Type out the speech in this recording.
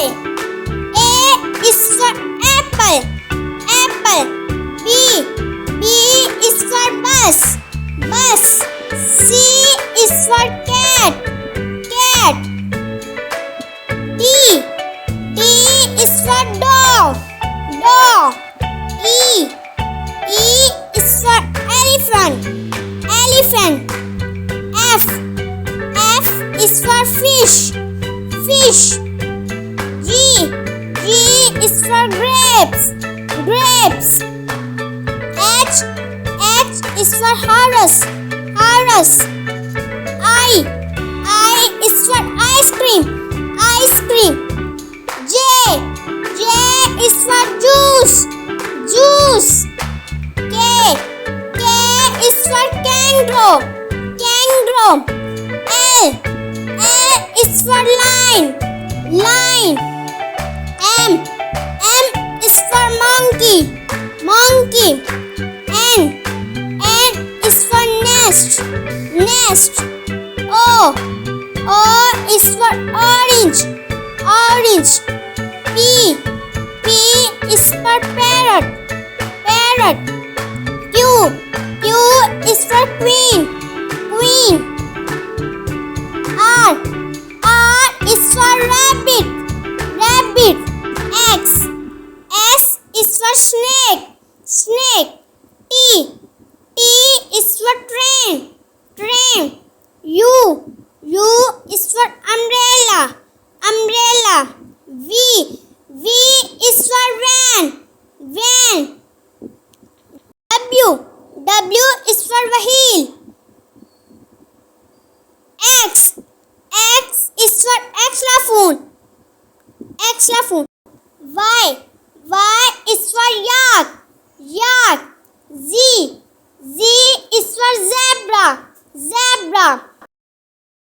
A is for apple. Apple. B is for bus. Bus. C is for cat. Cat. D is for dog. Dog. E is for elephant. Elephant. F is for fish. Fish. G is for grapes. Grapes. H is for horse. Horse. I is for ice cream. Ice cream. J is for juice. Juice. K is for kangaroo. Kangaroo. L is for line. Line. M is for monkey. Monkey. N is for nest. Nest. O is for orange. Orange. P is for parrot. Parrot. Q is for queen. Queen. R is for rabbit. Rabbit. S is for snake. Snake. T is for train. Train. U is for umbrella. Umbrella. V is for van. Van. W is for wheel. X is for xylophone. Xylophone. Y is for yak. Yak. Z is for zebra. Zebra.